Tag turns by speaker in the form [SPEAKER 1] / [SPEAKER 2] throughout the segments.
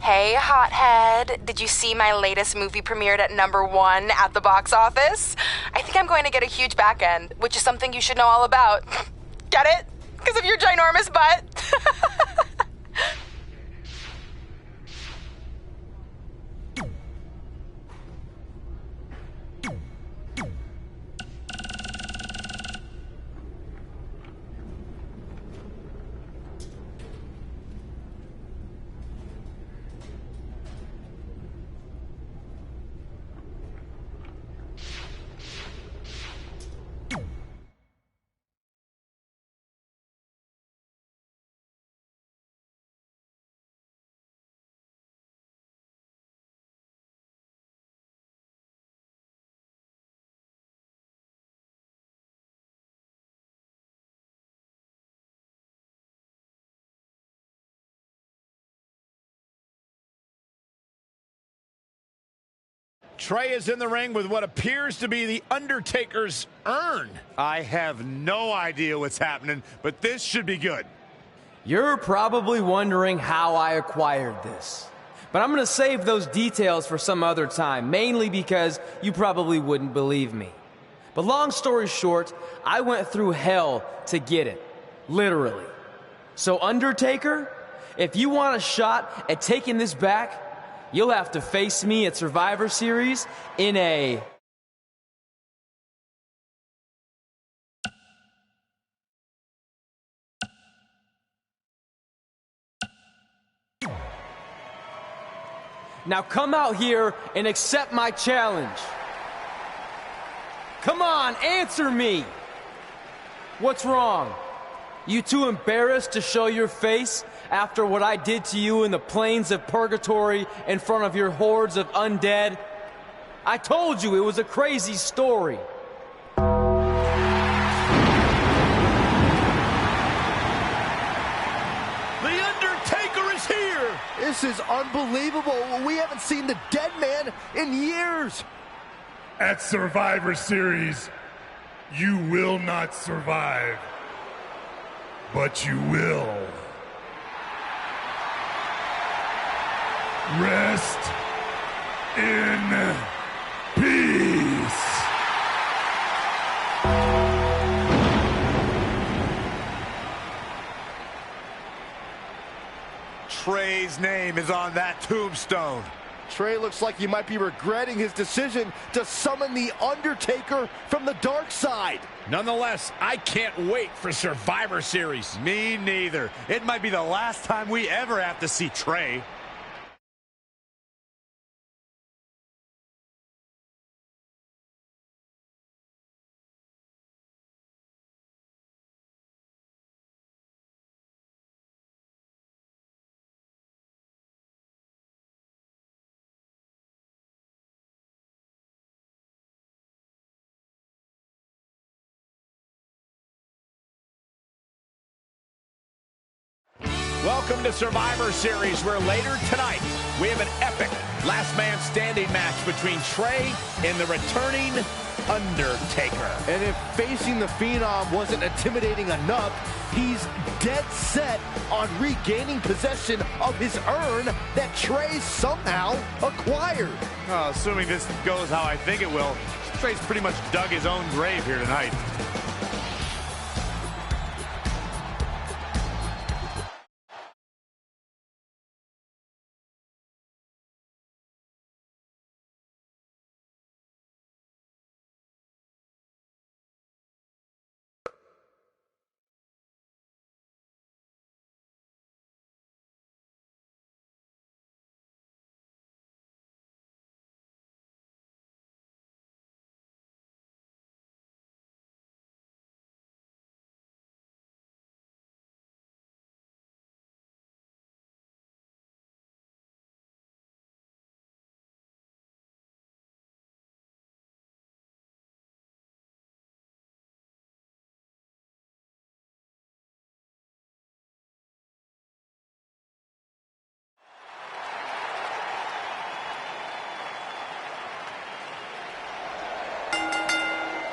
[SPEAKER 1] Hey, hothead. Did you see my latest movie premiered at #1 at the box office? I think I'm going to get a huge back end, which is something you should know all about. Get it? Because of your ginormous butt?
[SPEAKER 2] Trey is in the ring with what appears to be the Undertaker's urn. I have no idea what's happening, but this should be good.
[SPEAKER 3] You're probably wondering how I acquired this. But I'm gonna save those details for some other time, mainly because you probably wouldn't believe me. But long story short, I went through hell to get it. Literally. So Undertaker, if you want a shot at taking this back, you'll have to face me at Survivor Series in a... Now come out here and accept my challenge. Come on, answer me. What's wrong? You too embarrassed to show your face after what I did to you in the plains of purgatory in front of your hordes of undead? I told you it was a crazy story.
[SPEAKER 2] The Undertaker is here!
[SPEAKER 4] This is unbelievable. We haven't seen the dead man in years.
[SPEAKER 5] At Survivor Series, you will not survive. But you will. Rest in peace.
[SPEAKER 2] Trey's name is on that tombstone.
[SPEAKER 4] Trey looks like he might be regretting his decision to summon the Undertaker from the dark side.
[SPEAKER 2] Nonetheless, I can't wait for Survivor Series. Me neither. It might be the last time we ever have to see Trey. Welcome to Survivor Series, where later tonight we have an epic last man standing match between Trey and the returning Undertaker.
[SPEAKER 4] And if facing the Phenom wasn't intimidating enough, he's dead set on regaining possession of his urn that Trey somehow acquired.
[SPEAKER 2] Assuming this goes how I think it will, Trey's pretty much dug his own grave here tonight.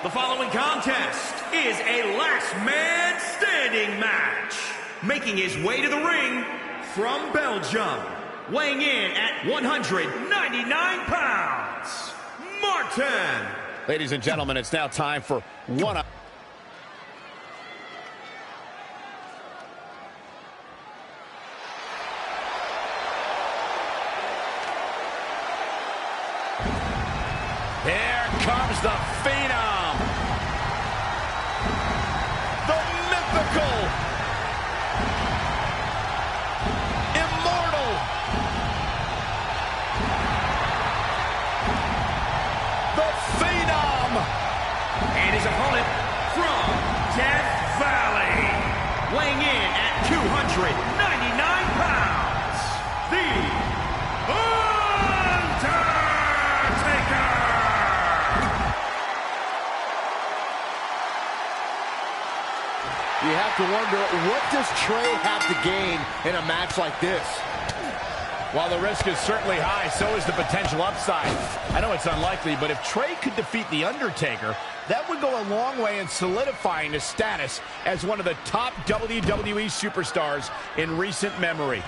[SPEAKER 6] The following contest is a last man standing match. Making his way to the ring from Belgium, weighing in at 199 pounds, Martin.
[SPEAKER 2] Ladies and gentlemen, it's now time for one. Here comes the Phenom. The mythical, immortal, the Phenom.
[SPEAKER 6] And his opponent from Death Valley, weighing in at 299 pounds, the
[SPEAKER 4] You have to wonder, what does Trey have to gain in a match like this?
[SPEAKER 2] While the risk is certainly high, so is the potential upside. I know it's unlikely, but if Trey could defeat The Undertaker, that would go a long way in solidifying his status as one of the top WWE superstars in recent memory.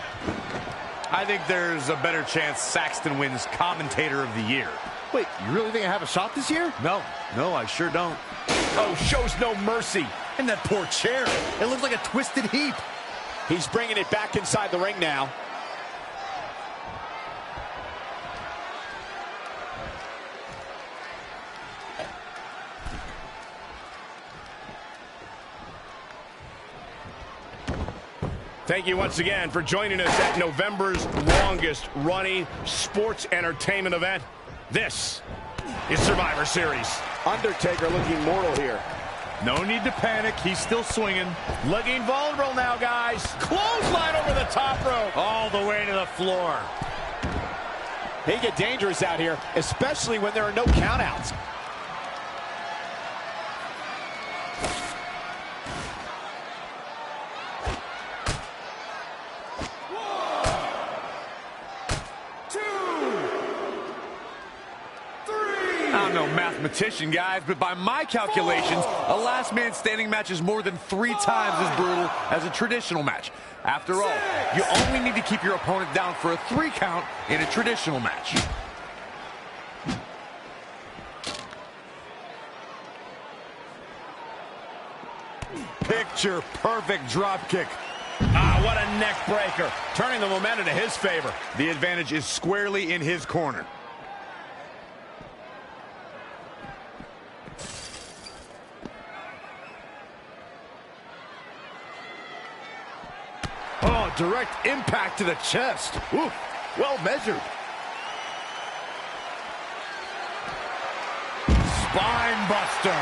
[SPEAKER 2] I think there's a better chance Saxton wins Commentator of the Year.
[SPEAKER 4] Wait, you really think I have a shot this year?
[SPEAKER 2] No, I sure don't. Oh, shows no mercy. And that poor chair.
[SPEAKER 4] It looks like a twisted heap.
[SPEAKER 2] He's bringing it back inside the ring now. Thank you once again for joining us at November's longest running sports entertainment event. This is Survivor Series. Undertaker looking mortal here. No need to panic. He's still swinging. Looking vulnerable now, guys. Clothesline over the top rope. All the way to the floor. They get dangerous out here, especially when there are no countouts. I'm no mathematician, guys, but by my calculations, a last man standing match is more than 3 times as brutal as a traditional match. After all, you only need to keep your opponent down for a 3 count in a traditional match. Picture perfect drop kick. Ah, what a neck breaker, turning the momentum to his favor. The advantage is squarely in his corner. Oh, direct impact to the chest. Ooh, well measured. Spine buster.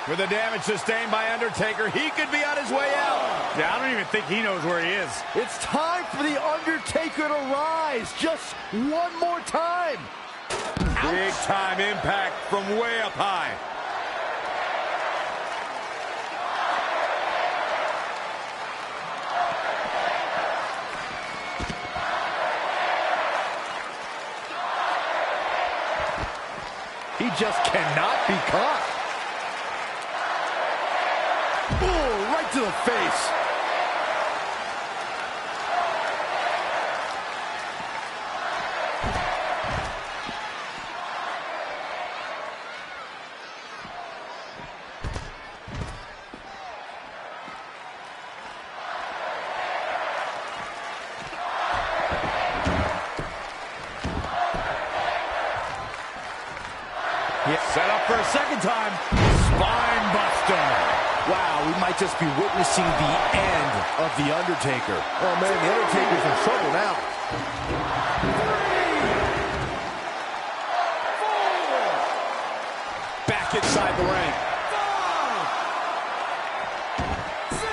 [SPEAKER 2] With the damage sustained by Undertaker, he could be on his way out. Yeah, I don't even think he knows where he is.
[SPEAKER 4] It's time for the Undertaker to rise just one more time.
[SPEAKER 2] Big time impact from way up high.
[SPEAKER 4] He just cannot be caught. Oh, right to the face.
[SPEAKER 2] Set up for a second time. Spine buster.
[SPEAKER 4] Wow, we might just be witnessing the end of The Undertaker. Oh, man, The Undertaker's in trouble now.
[SPEAKER 2] 3, 4. Back inside the ring.
[SPEAKER 5] 5, 6,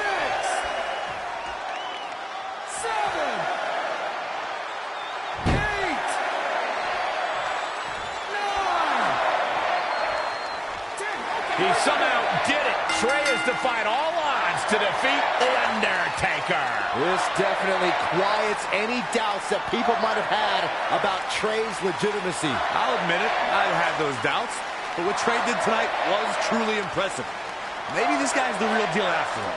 [SPEAKER 5] 7, 8, 9, 10.
[SPEAKER 2] He somehow did it. Trey has defied all odds to defeat The Undertaker.
[SPEAKER 4] This definitely quiets any doubts that people might have had about Trey's legitimacy.
[SPEAKER 2] I'll admit it, I've had those doubts.
[SPEAKER 7] but what Trey did tonight was truly impressive. Maybe this guy's the real deal after all.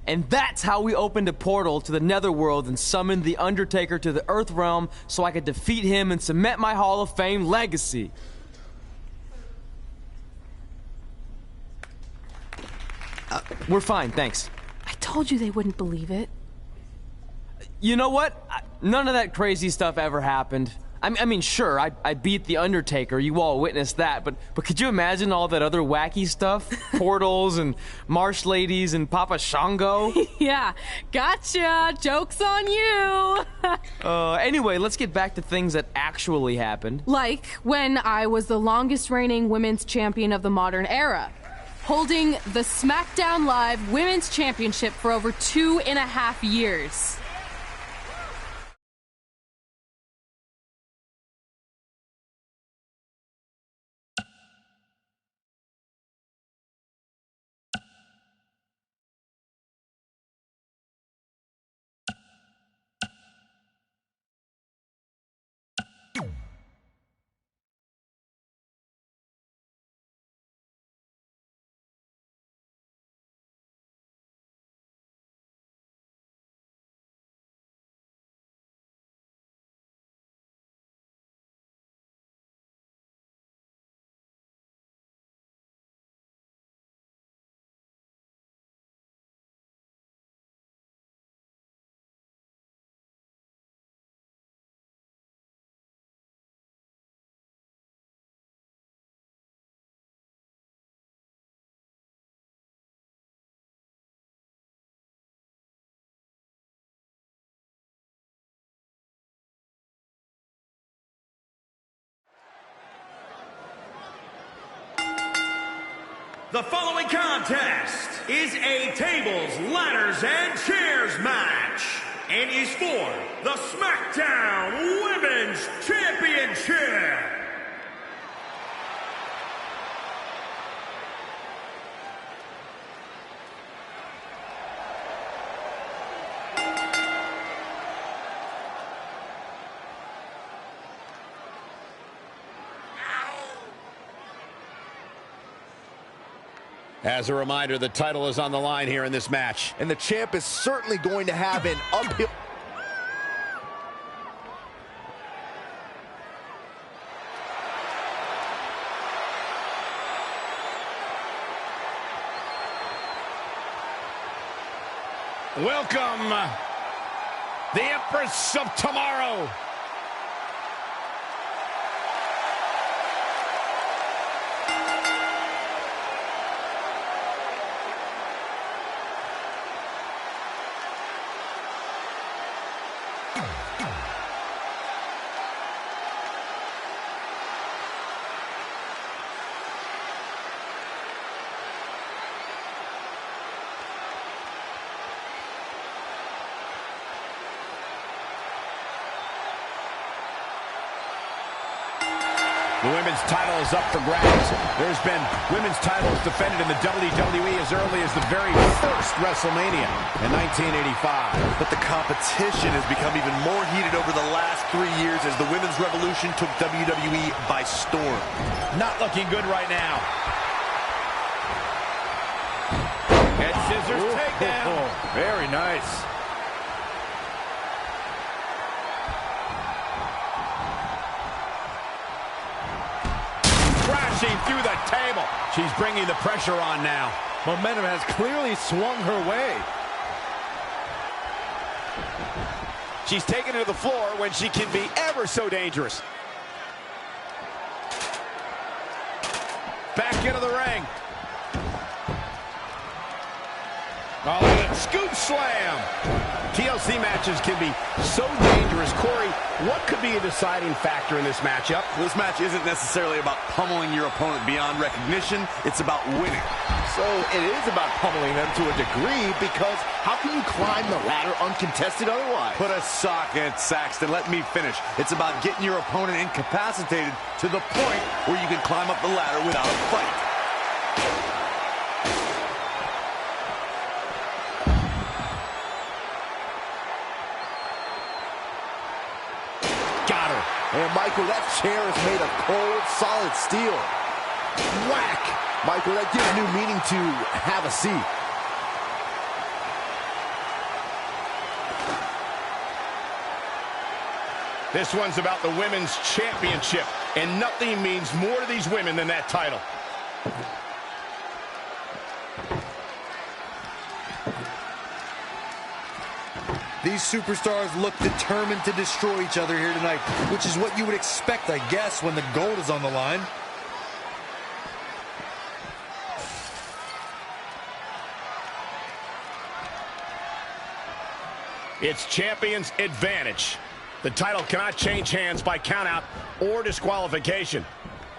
[SPEAKER 3] And that's how we opened a portal to the Netherworld and summoned the Undertaker to the Earth Realm so I could defeat him and cement my Hall of Fame legacy. We're fine, thanks.
[SPEAKER 8] I told you they wouldn't believe it.
[SPEAKER 3] You know what? None of that crazy stuff ever happened. I mean, sure, I beat the Undertaker. You all witnessed that. But could you imagine all that other wacky stuff? Portals and marsh ladies and Papa Shango?
[SPEAKER 8] Yeah, gotcha. Joke's on you.
[SPEAKER 3] Anyway, let's get back to things that actually happened.
[SPEAKER 8] Like when I was the longest reigning women's champion of the modern era, holding the SmackDown Live Women's Championship for over 2.5 years.
[SPEAKER 6] The following contest is a tables, ladders, and chairs match and is for the SmackDown Women's Championship.
[SPEAKER 2] As a reminder, the title is on the line here in this match.
[SPEAKER 4] And the champ is certainly going to have an uphill...
[SPEAKER 2] Welcome, the Empress of Tomorrow. The women's title is up for grabs. There's been women's titles defended in the WWE as early as the very first WrestleMania in 1985.
[SPEAKER 7] But the competition has become even more heated over the last 3 years as the women's revolution took WWE by storm.
[SPEAKER 2] Not looking good right now. Head scissors takedown.
[SPEAKER 4] Very nice.
[SPEAKER 2] crashing through the table. She's bringing the pressure on now.
[SPEAKER 4] Momentum has clearly swung her way.
[SPEAKER 2] She's taken it to the floor when she can be ever so dangerous. Back into the ring. Oh, look at that scoop slam. TLC matches can be so dangerous. Corey, what could be a deciding factor in this matchup?
[SPEAKER 7] This match isn't necessarily about pummeling your opponent beyond recognition. It's about winning.
[SPEAKER 4] So it is about pummeling them to a degree, because how can you climb the ladder uncontested otherwise?
[SPEAKER 7] Put a sock in it, Saxton. Let me finish. It's about getting your opponent incapacitated to the point where you can climb up the ladder without a fight.
[SPEAKER 2] Got her.
[SPEAKER 4] And Michael, that chair is made of cold, solid steel. Whack! Michael, that gives new meaning to have a seat.
[SPEAKER 2] This one's about the women's championship, and nothing means more to these women than that title.
[SPEAKER 9] These superstars look determined to destroy each other here tonight, which is what you would expect, I guess, when the gold is on the line.
[SPEAKER 2] It's champion's advantage. The title cannot change hands by countout or disqualification.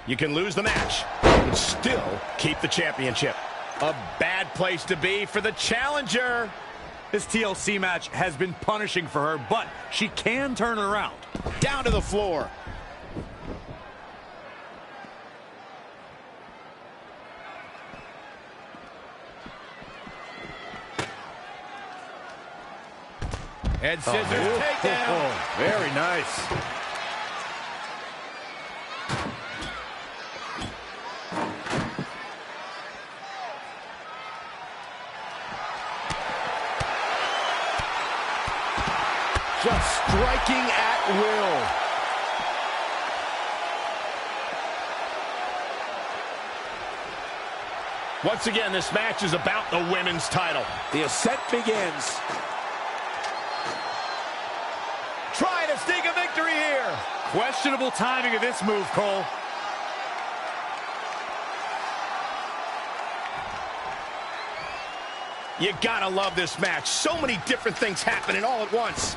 [SPEAKER 2] You can lose the match, but still keep the championship. A bad place to be for the challenger.
[SPEAKER 7] This TLC match has been punishing for her, but she can turn it around.
[SPEAKER 2] Down to the floor. Head scissors takedown.
[SPEAKER 4] Very nice. Just striking at will.
[SPEAKER 2] Once again, this match is about the women's title.
[SPEAKER 4] The ascent begins.
[SPEAKER 2] Trying to sneak a victory here.
[SPEAKER 7] Questionable timing of this move, Cole.
[SPEAKER 2] You gotta love this match. So many different things happening all at once.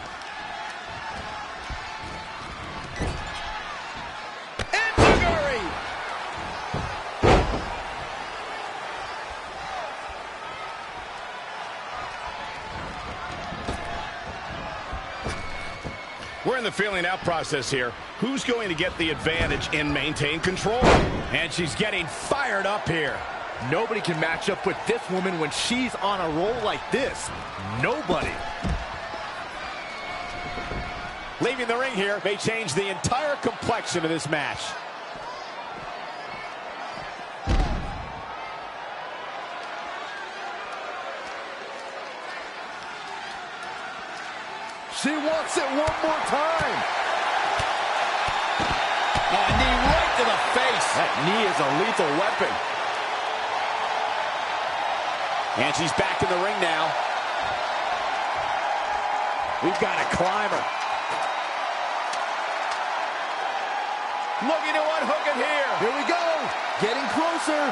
[SPEAKER 2] Enziguri! We're in the feeling out process here. Who's going to get the advantage and maintain control? And she's getting fired up here.
[SPEAKER 4] Nobody can match up with this woman when she's on a roll like this. Nobody.
[SPEAKER 2] Leaving the ring here may change the entire complexion of this match.
[SPEAKER 4] She wants it one more time.
[SPEAKER 2] Oh, a knee right to the face.
[SPEAKER 4] That knee is a lethal weapon.
[SPEAKER 2] And she's back in the ring now. We've got a climber. Looking to unhook it here.
[SPEAKER 4] Here we go. Getting closer.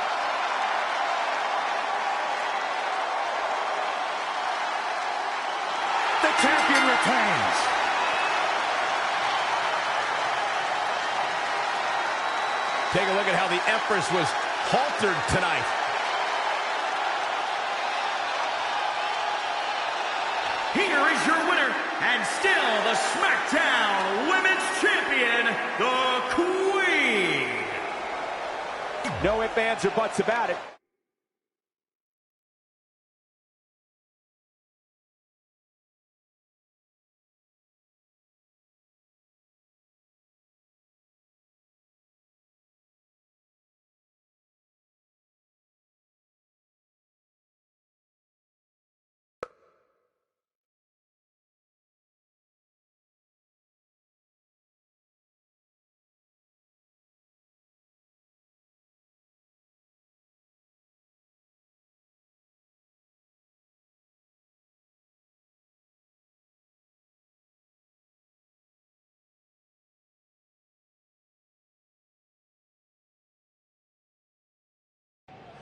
[SPEAKER 6] The champion retains.
[SPEAKER 2] Take a look at how the Empress was haltered tonight.
[SPEAKER 6] Here is your winner, and still the SmackDown Women's Champion, the Queen.
[SPEAKER 2] No ifs, ands, or buts about it.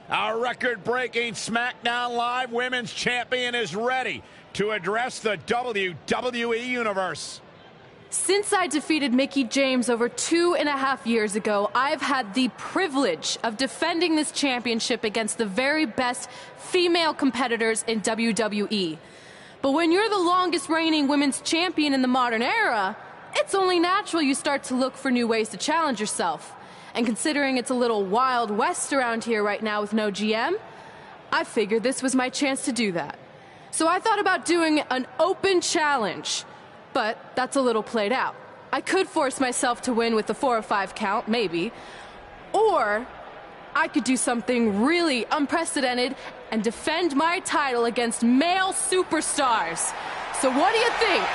[SPEAKER 2] Our record-breaking SmackDown Live Women's Champion is ready to address the WWE Universe.
[SPEAKER 8] Since I defeated Mickie James over 2.5 years ago, I've had the privilege of defending this championship against the very best female competitors in WWE. But when you're the longest reigning women's champion in the modern era, it's only natural you start to look for new ways to challenge yourself. And considering it's a little Wild West around here right now with no GM, I figured this was my chance to do that. So I thought about doing an open challenge. But that's a little played out. I could force myself to win with the 4 or 5 count, maybe. Or I could do something really unprecedented and defend my title against male superstars. So what do you think?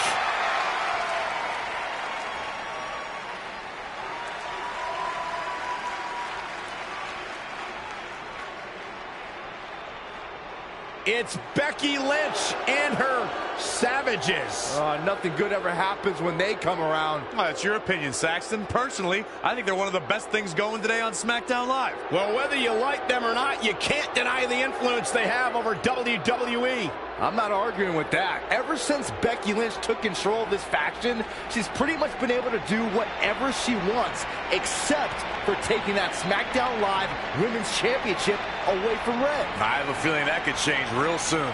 [SPEAKER 2] It's Becky Lynch and her Savages.
[SPEAKER 4] Nothing good ever happens when they come around.
[SPEAKER 7] Well, that's your opinion, Saxton. Personally, I think they're one of the best things going today on SmackDown Live.
[SPEAKER 2] Well, whether you like them or not, you can't deny the influence they have over WWE.
[SPEAKER 4] I'm not arguing with that. Ever since Becky Lynch took control of this faction, she's pretty much been able to do whatever she wants, except for taking that SmackDown Live Women's Championship away from Red.
[SPEAKER 7] I have a feeling that could change real soon.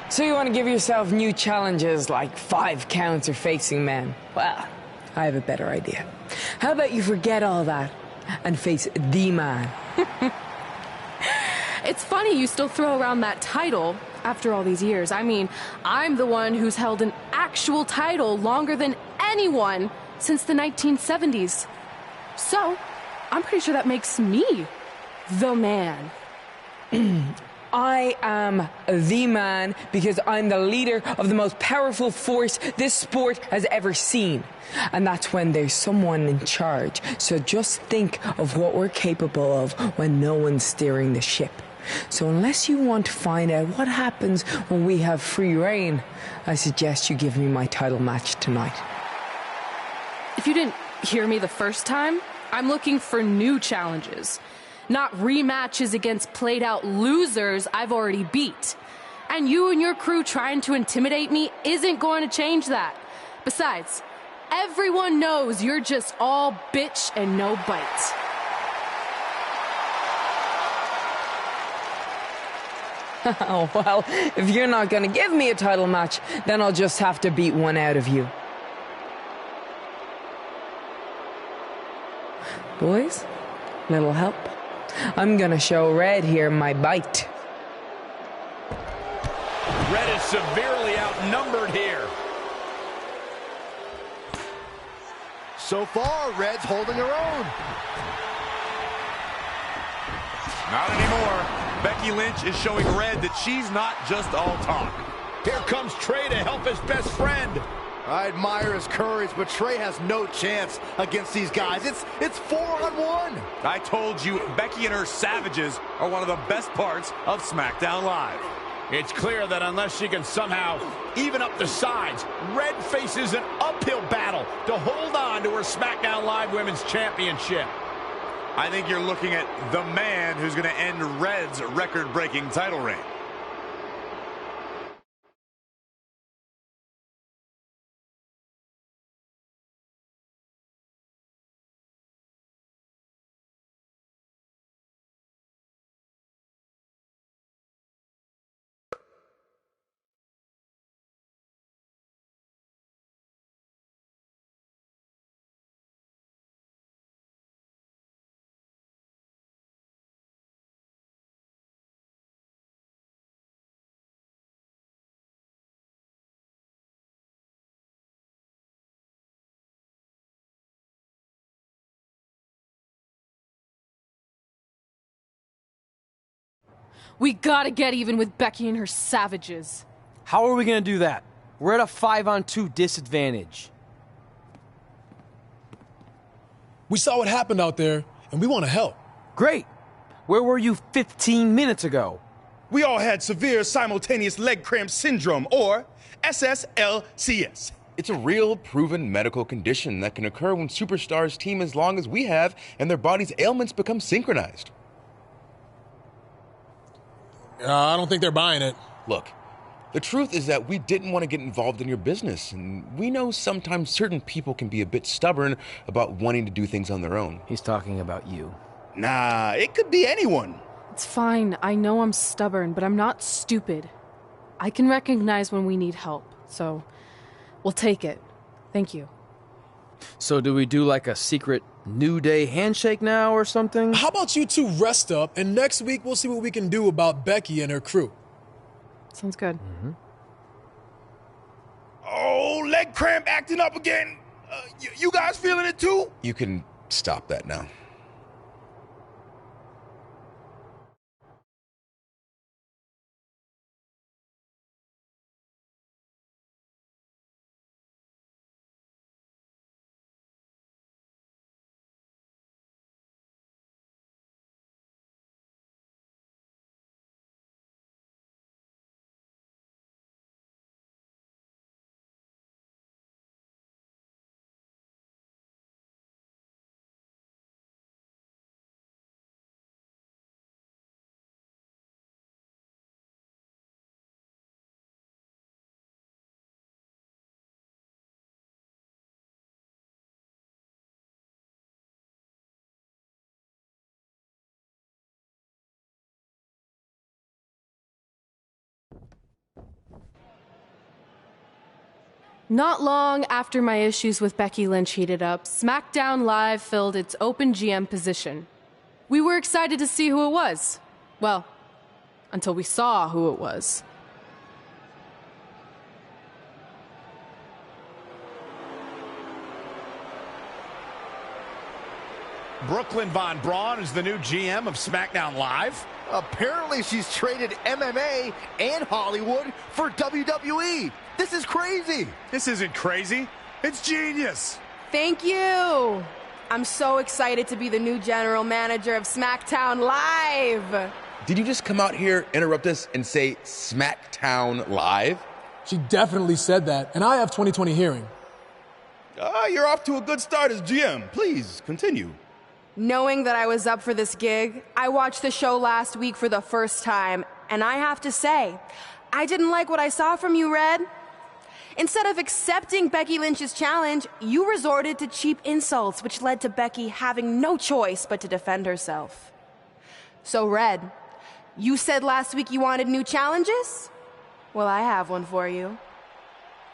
[SPEAKER 10] So you want to give yourself new challenges like 5 counts or facing men? Well, I have a better idea. How about you forget all that and face the man?
[SPEAKER 8] It's funny you still throw around that title after all these years. I mean, I'm the one who's held an actual title longer than anyone since the 1970s. So, I'm pretty sure that makes me the man.
[SPEAKER 10] I am the man because I'm the leader of the most powerful force this sport has ever seen. And that's when there's someone in charge. So just think of what we're capable of when no one's steering the ship. So unless you want to find out what happens when we have free reign, I suggest you give me my title match tonight.
[SPEAKER 8] If you didn't hear me the first time, I'm looking for new challenges. Not rematches against played-out losers I've already beat. And you and your crew trying to intimidate me isn't going to change that. Besides, everyone knows you're just all bitch and no bite.
[SPEAKER 10] Oh, well, if you're not going to give me a title match, then I'll just have to beat one out of you. Boys, little help? I'm gonna show Red here my bite.
[SPEAKER 2] Red is severely outnumbered here.
[SPEAKER 4] So far, Red's holding her own.
[SPEAKER 7] Not anymore. Becky Lynch is showing Red that she's not just all talk.
[SPEAKER 2] Here comes Trey to help his best friend.
[SPEAKER 4] I admire his courage, but Trey has no chance against these guys. It's 4-on-1.
[SPEAKER 7] I told you, Becky and her Savages are one of the best parts of SmackDown Live.
[SPEAKER 2] It's clear that unless she can somehow even up the sides, Red faces an uphill battle to hold on to her SmackDown Live Women's Championship.
[SPEAKER 7] I think you're looking at the man who's going to end Red's record-breaking title reign.
[SPEAKER 8] We gotta get even with Becky and her Savages.
[SPEAKER 3] How are we gonna do that? We're at a 5-on-2 disadvantage.
[SPEAKER 5] We saw what happened out there, and we want to help.
[SPEAKER 3] Great. Where were you 15 minutes ago?
[SPEAKER 5] We all had severe simultaneous leg cramp syndrome, or SSLCS.
[SPEAKER 11] It's a real, proven medical condition that can occur when superstars team as long as we have and their body's ailments become synchronized.
[SPEAKER 12] I don't think they're buying it.
[SPEAKER 11] Look, the truth is that we didn't want to get involved in your business, and we know sometimes certain people can be a bit stubborn about wanting to do things on their own.
[SPEAKER 3] He's talking about you.
[SPEAKER 5] Nah, it could be anyone.
[SPEAKER 8] It's fine. I know I'm stubborn, but I'm not stupid. I can recognize when we need help, so we'll take it. Thank you.
[SPEAKER 3] So do we do like a secret New Day handshake now or something?
[SPEAKER 12] How about you two rest up, and next week we'll see what we can do about Becky and her crew.
[SPEAKER 8] Sounds good.
[SPEAKER 3] Mm-hmm.
[SPEAKER 5] Oh, leg cramp acting up again. You guys feeling it too?
[SPEAKER 11] You can stop that now.
[SPEAKER 8] Not long after my issues with Becky Lynch heated up, SmackDown Live filled its open GM position. We were excited to see who it was. Well, until we saw who it was.
[SPEAKER 2] Brooklyn Von Braun is the new GM of SmackDown Live.
[SPEAKER 4] Apparently she's traded MMA and Hollywood for WWE. This is crazy.
[SPEAKER 2] This isn't crazy. It's genius.
[SPEAKER 1] Thank you. I'm so excited to be the new general manager of SmackDown Live.
[SPEAKER 11] Did you just come out here, interrupt us, and say SmackDown Live?
[SPEAKER 12] She definitely said that, and I have 20/20 hearing.
[SPEAKER 5] You're off to a good start as GM. Please, continue.
[SPEAKER 1] Knowing that I was up for this gig, I watched the show last week for the first time, and I have to say, I didn't like what I saw from you, Red. Instead of accepting Becky Lynch's challenge, you resorted to cheap insults, which led to Becky having no choice but to defend herself. So, Red, you said last week you wanted new challenges? Well, I have one for you.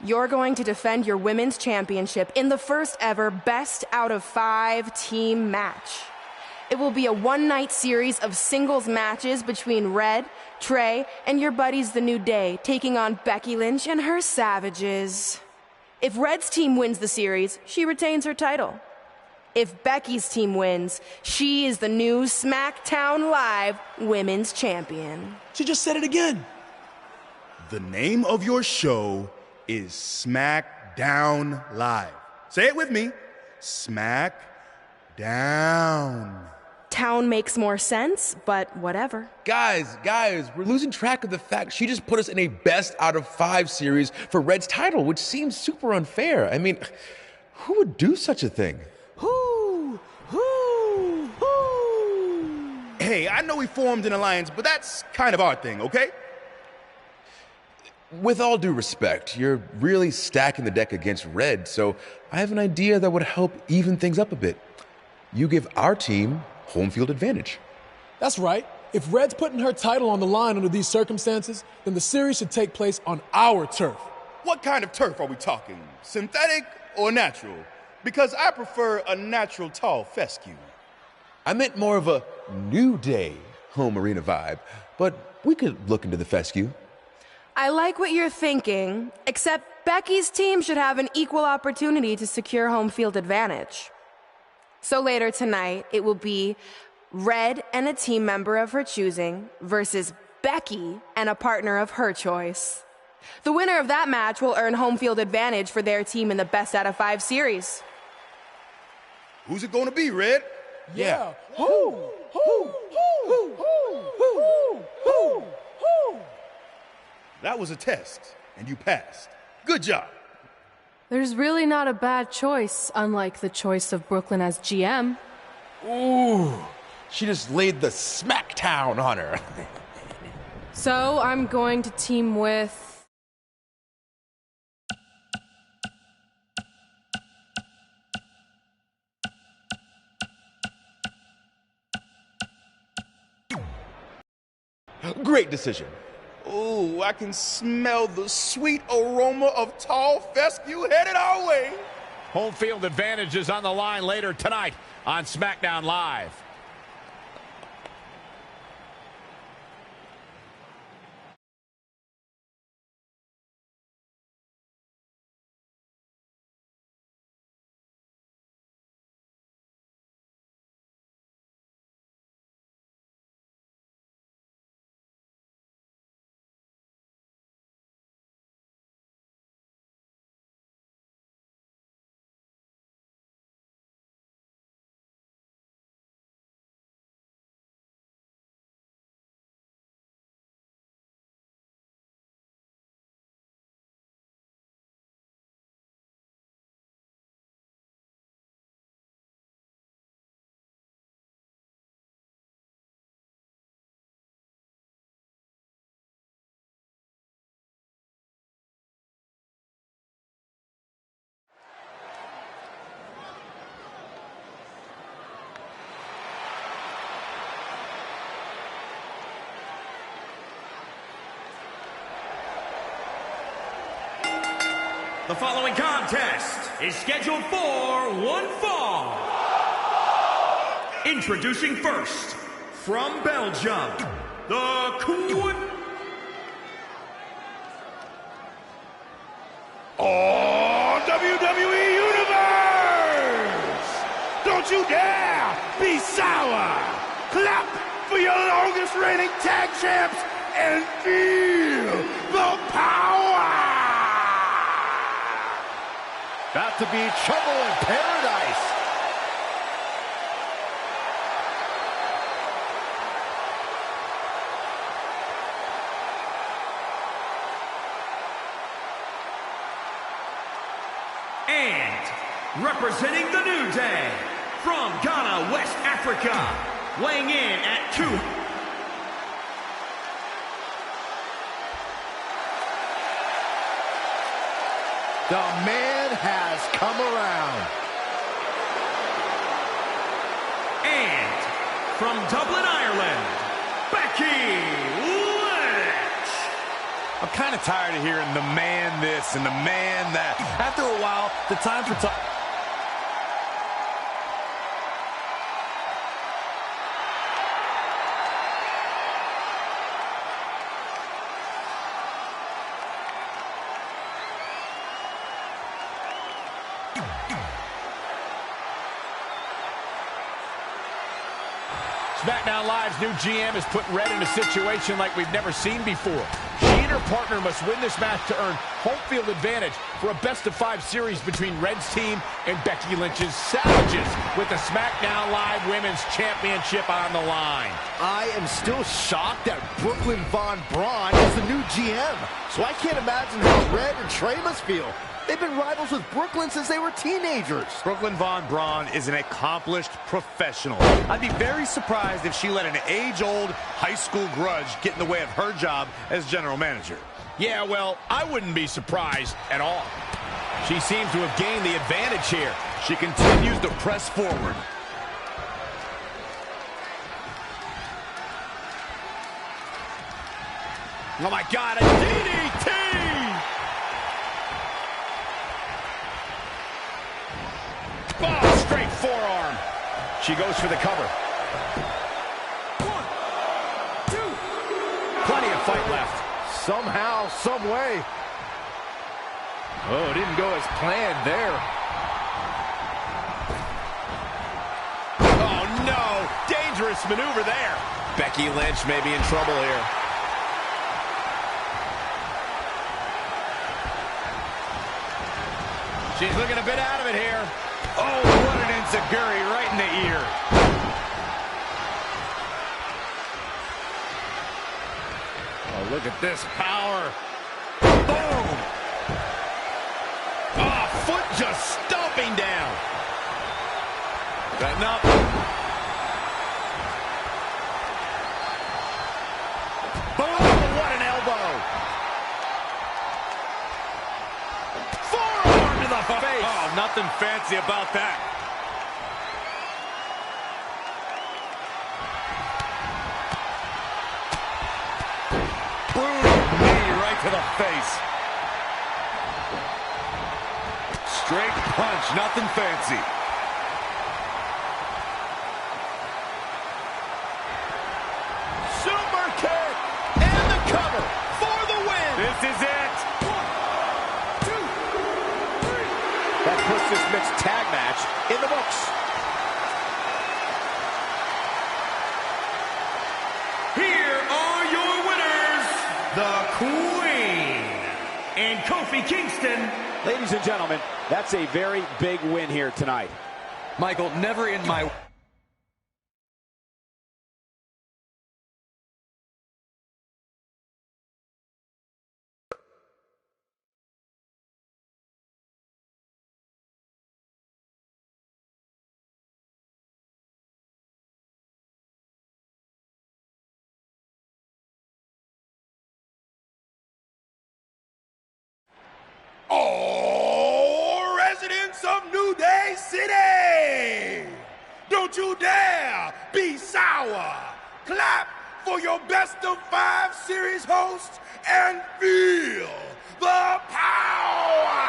[SPEAKER 1] You're going to defend your women's championship in the first ever best out of 5 team match. It will be a one-night series of singles matches between Red, Trey, and your buddies The New Day, taking on Becky Lynch and her Savages. If Red's team wins the series, she retains her title. If Becky's team wins, she is the new SmackDown Live Women's Champion.
[SPEAKER 12] She just said it again.
[SPEAKER 5] The name of your show is SmackDown Live. Say it with me. SmackDown.
[SPEAKER 1] Town makes more sense, but whatever.
[SPEAKER 11] Guys, we're losing track of the fact she just put us in a best out of 5 series for Red's title, which seems super unfair. I mean, who would do such a thing?
[SPEAKER 5] Who? Hey, I know we formed an alliance, but that's kind of our thing, okay?
[SPEAKER 11] With all due respect, you're really stacking the deck against Red, so I have an idea that would help even things up a bit. You give our team home field advantage.
[SPEAKER 12] That's right. If Red's putting her title on the line under these circumstances, then the series should take place on our turf.
[SPEAKER 5] What kind of turf are we talking? Synthetic or natural? Because I prefer a natural tall fescue.
[SPEAKER 11] I meant more of a New Day home arena vibe, but we could look into the fescue.
[SPEAKER 1] I like what you're thinking, except Becky's team should have an equal opportunity to secure home field advantage. So later tonight, it will be Red and a team member of her choosing versus Becky and a partner of her choice. The winner of that match will earn home field advantage for their team in the best out of 5 series.
[SPEAKER 5] Who's it going to be, Red?
[SPEAKER 12] Yeah.
[SPEAKER 5] Who? That was a test, and you passed. Good job.
[SPEAKER 8] There's really not a bad choice, unlike the choice of Brooklyn as GM.
[SPEAKER 11] Ooh, she just laid the smackdown on her.
[SPEAKER 8] So I'm going to team with...
[SPEAKER 11] Great decision.
[SPEAKER 5] Ooh, I can smell the sweet aroma of tall fescue headed our way.
[SPEAKER 2] Home field advantage is on the line later tonight on SmackDown Live.
[SPEAKER 6] The following contest is scheduled for one fall. Introducing first, from Belgium, the Queen.
[SPEAKER 5] Oh, WWE Universe! Don't you dare be sour! Clap for your longest reigning tag champs and feel the power!
[SPEAKER 4] About to be trouble in paradise.
[SPEAKER 6] And representing the New Day, from Ghana, West Africa, weighing in at 2.
[SPEAKER 4] The man has come around.
[SPEAKER 6] And from Dublin, Ireland, Becky Lynch.
[SPEAKER 7] I'm kind of tired of hearing the man this and the man that. After a while, the time for talk.
[SPEAKER 2] SmackDown Live's new GM has put Red in a situation like we've never seen before. She and her partner must win this match to earn home field advantage for a best-of-5 series between Red's team and Becky Lynch's Savages, with the SmackDown Live Women's Championship on the line.
[SPEAKER 4] I am still shocked that Brooklyn Von Braun is the new GM. So I can't imagine how Red and Trey must feel. They've been rivals with Brooklyn since they were teenagers.
[SPEAKER 7] Brooklyn Von Braun is an accomplished professional. I'd be very surprised if she let an age-old high school grudge get in the way of her job as general manager.
[SPEAKER 2] Yeah, well, I wouldn't be surprised at all. She seems to have gained the advantage here.
[SPEAKER 7] She continues to press forward.
[SPEAKER 2] Oh my God, a DDT! Oh, straight forearm. She goes for the cover.
[SPEAKER 6] 1, 2.
[SPEAKER 2] Plenty of fight left.
[SPEAKER 4] Somehow, some way. Oh, it didn't go as planned there.
[SPEAKER 2] Oh no, dangerous maneuver there. Becky Lynch may be in trouble here. She's looking a bit out of it here.
[SPEAKER 7] Oh, what an enziguri right in the ear.
[SPEAKER 2] Look at this power. Boom. Oh, foot just stomping down. Setting up. Boom, what an elbow. Forearm to the face.
[SPEAKER 7] Oh, nothing fancy about that. Brutal knee right to the face. Straight punch, nothing fancy.
[SPEAKER 2] Super kick. And the cover for the win.
[SPEAKER 7] This is it.
[SPEAKER 2] 1, 2, 3.
[SPEAKER 4] That puts this mixed tag match in the books.
[SPEAKER 6] Here are your winners, the Queen and Kofi Kingston.
[SPEAKER 4] Ladies and gentlemen, that's a very big win here tonight.
[SPEAKER 9] Michael, never in my...
[SPEAKER 5] All residents of New Day City, don't you dare be sour. Clap for your best of 5 series hosts and feel the power.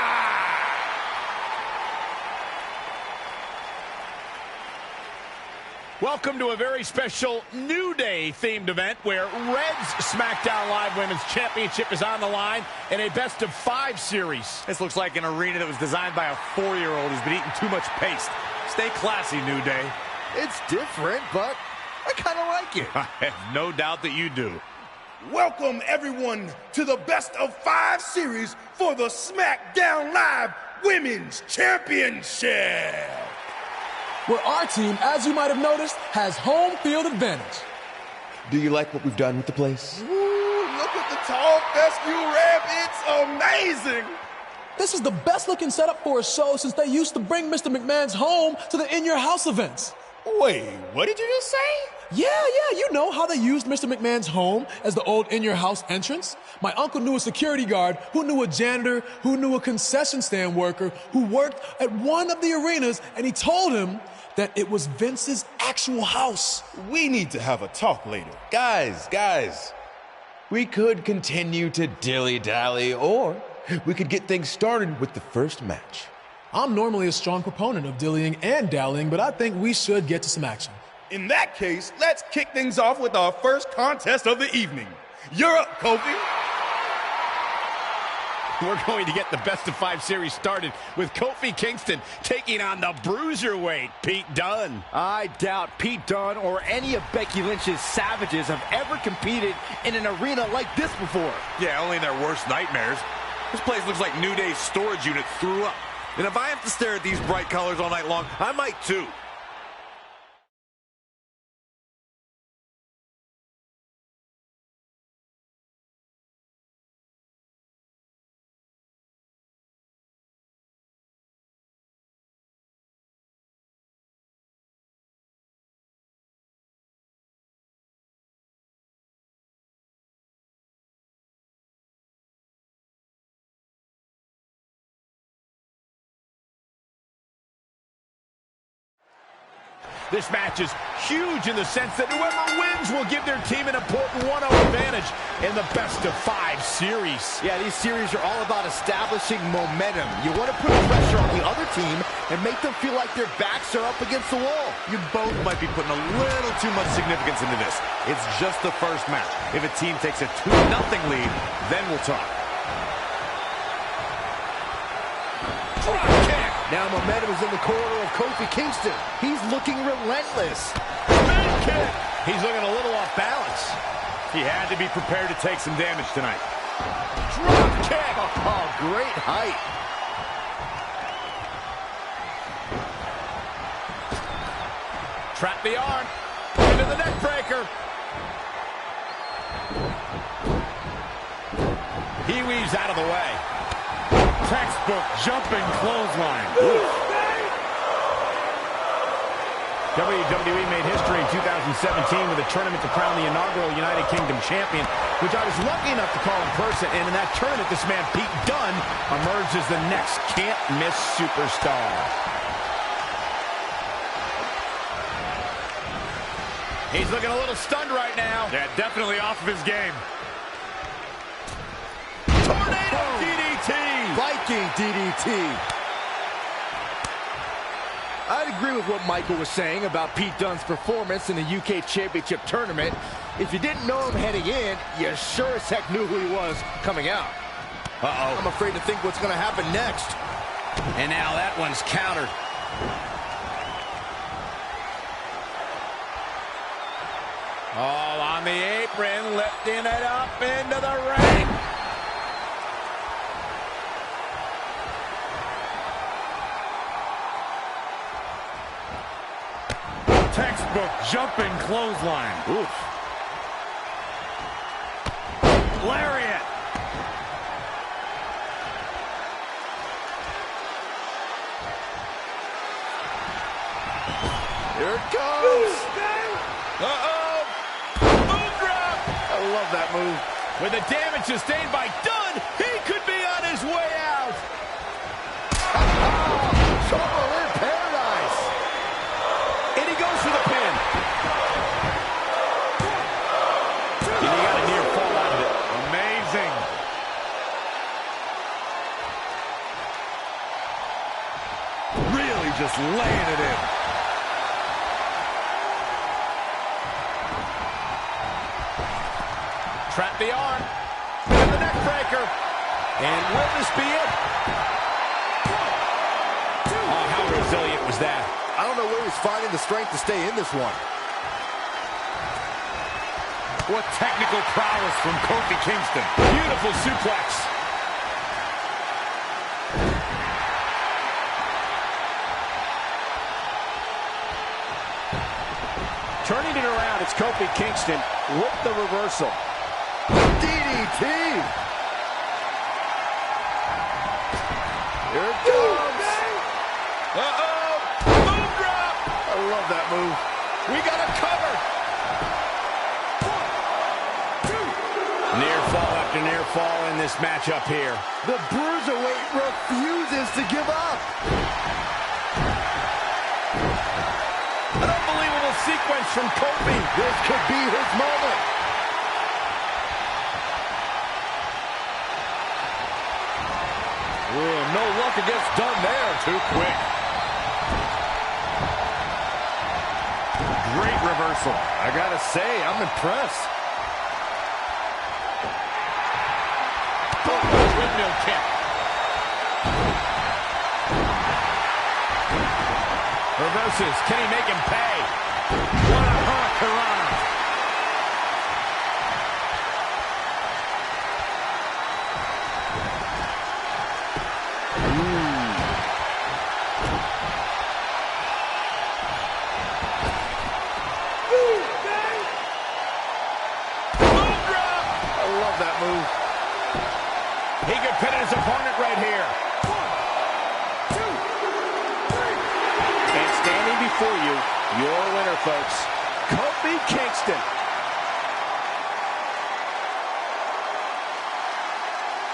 [SPEAKER 2] Welcome to a very special New Day themed event where Red's SmackDown Live Women's Championship is on the line in a best of 5 series.
[SPEAKER 7] This looks like an arena that was designed by a 4-year-old who's been eating too much paste. Stay classy, New Day.
[SPEAKER 4] It's different, but I kind of like it.
[SPEAKER 7] I have no doubt that you do.
[SPEAKER 5] Welcome everyone to the best of 5 series for the SmackDown Live Women's Championship,
[SPEAKER 12] Where our team, as you might have noticed, has home field advantage.
[SPEAKER 11] Do you like what we've done with the place?
[SPEAKER 5] Ooh, look at the tall fescue ramp. It's amazing.
[SPEAKER 12] This is the best looking setup for a show since they used to bring Mr. McMahon's home to the In Your House events.
[SPEAKER 5] Wait, what did you just say?
[SPEAKER 12] Yeah, you know how they used Mr. McMahon's home as the old In Your House entrance? My uncle knew a security guard, who knew a janitor, who knew a concession stand worker, who worked at one of the arenas, and he told him that it was Vince's actual house.
[SPEAKER 5] We need to have a talk later.
[SPEAKER 11] Guys, we could continue to dilly-dally, or we could get things started with the first match.
[SPEAKER 12] I'm normally a strong proponent of dillying and dallying, but I think we should get to some action.
[SPEAKER 5] In that case, let's kick things off with our first contest of the evening. You're up, Kofi.
[SPEAKER 2] We're going to get the best of 5 series started with Kofi Kingston taking on the bruiserweight Pete Dunne.
[SPEAKER 4] I doubt Pete Dunne or any of Becky Lynch's savages have ever competed in an arena like this before.
[SPEAKER 7] Yeah, only in their worst nightmares. This place looks like New Day's storage unit threw up. And if I have to stare at these bright colors all night long, I might too.
[SPEAKER 2] This match is huge in the sense that whoever wins will give their team an important 1-0 advantage in the best of 5 series.
[SPEAKER 4] Yeah, these series are all about establishing momentum. You want to put pressure on the other team and make them feel like their backs are up against the wall.
[SPEAKER 7] You both might be putting a little too much significance into this. It's just the first match. If a team takes a 2-0 lead, then we'll talk.
[SPEAKER 4] Drop kick. Now momentum is in the corner of Kofi Kingston. He's looking relentless.
[SPEAKER 2] Big kick. He's looking a little off balance.
[SPEAKER 7] He had to be prepared to take some damage tonight.
[SPEAKER 2] Drop kick.
[SPEAKER 4] Oh, great height.
[SPEAKER 2] Trap the arm. Into the neck breaker. He weaves out of the way.
[SPEAKER 7] Textbook jumping clothesline.
[SPEAKER 2] WWE made history in 2017 with a tournament to crown the inaugural United Kingdom champion, which I was lucky enough to call in person. And in that tournament, this man, Pete Dunne, emerged as the next can't-miss superstar. He's looking a little stunned right now.
[SPEAKER 7] Yeah, definitely off of his game.
[SPEAKER 2] Tornado DDT!
[SPEAKER 4] Viking DDT. I'd agree with what Michael was saying about Pete Dunne's performance in the UK Championship Tournament. If you didn't know him heading in, you sure as heck knew who he was coming out.
[SPEAKER 2] Uh-oh.
[SPEAKER 4] I'm afraid to think what's going to happen next.
[SPEAKER 2] And now that one's countered. Oh, on the apron, lifting it up into the ring.
[SPEAKER 7] Textbook jumping clothesline.
[SPEAKER 2] Oof.
[SPEAKER 7] Lariat.
[SPEAKER 4] Here it comes.
[SPEAKER 2] Uh-oh. Boom drop.
[SPEAKER 4] I love that move.
[SPEAKER 2] With the damage sustained by Dunne, he could be on his way out.
[SPEAKER 4] Trouble in paradise.
[SPEAKER 2] And he goes for the pin. And he got a near fall out of it.
[SPEAKER 7] Amazing.
[SPEAKER 4] Really just laying it in.
[SPEAKER 2] Trap the arm. And the neck breaker. And will this be it? Oh, how resilient was that?
[SPEAKER 4] I don't know where he's finding the strength to stay in this one.
[SPEAKER 7] What technical prowess from Kofi Kingston.
[SPEAKER 2] Beautiful suplex. Turning it around, it's Kofi Kingston with the reversal.
[SPEAKER 4] DDT. Here it comes.
[SPEAKER 2] Uh-oh. Boom drop.
[SPEAKER 4] I love that move.
[SPEAKER 2] We got a cover. Near fall after near fall in this matchup here.
[SPEAKER 4] The Bruiserweight refuses to give up.
[SPEAKER 2] An unbelievable sequence from Kofi.
[SPEAKER 4] This could be his moment.
[SPEAKER 2] Ooh, no luck against Dunne there. Too quick.
[SPEAKER 7] Great reversal.
[SPEAKER 4] I gotta say, I'm impressed.
[SPEAKER 2] Windmill kick. Reverses. Can he make him pay? What a hurricane.
[SPEAKER 4] That move.
[SPEAKER 2] He could pin his opponent right here. 1, 2, 3. And standing before you, your winner, folks, Kofi Kingston.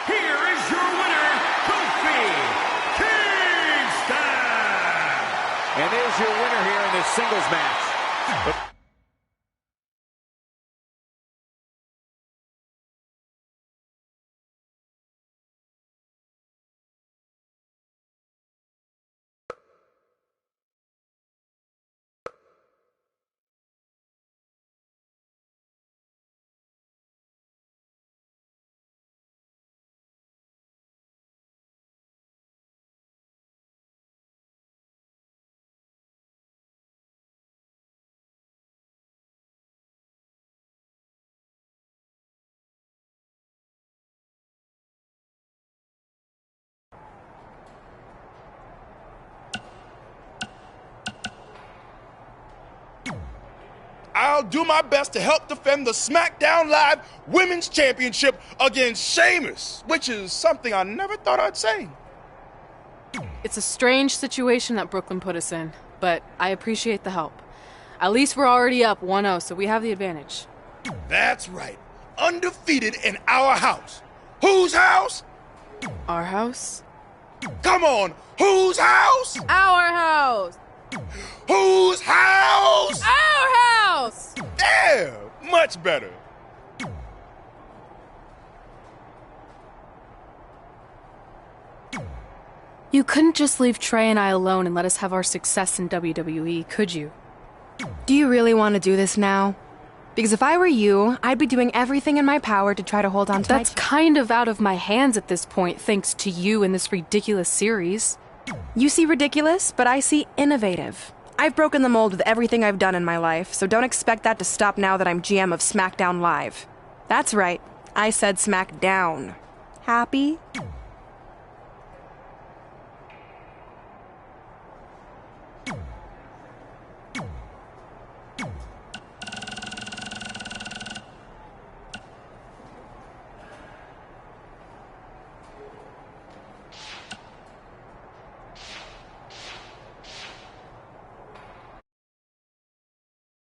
[SPEAKER 6] Here is your winner, Kofi Kingston.
[SPEAKER 2] And there's your winner here in this singles match.
[SPEAKER 5] I'll do my best to help defend the SmackDown Live Women's Championship against Sheamus, which is something I never thought I'd say.
[SPEAKER 8] It's a strange situation that Brooklyn put us in, but I appreciate the help. At least we're already up 1-0, so we have the advantage.
[SPEAKER 5] That's right. Undefeated in our house. Whose house?
[SPEAKER 8] Our house?
[SPEAKER 5] Come on, whose house?
[SPEAKER 8] Our house!
[SPEAKER 5] Whose house?
[SPEAKER 8] Our house!
[SPEAKER 5] There, much better.
[SPEAKER 8] You couldn't just leave Trey and I alone and let us have our success in WWE, could you?
[SPEAKER 1] Do you really want to do this now? Because if I were you, I'd be doing everything in my power to try to hold on to
[SPEAKER 8] That's kind of out of my hands at this point, thanks to you and this ridiculous series.
[SPEAKER 1] You see ridiculous, but I see innovative. I've broken the mold with everything I've done in my life, so don't expect that to stop now that I'm GM of SmackDown Live. That's right, I said SmackDown. Happy?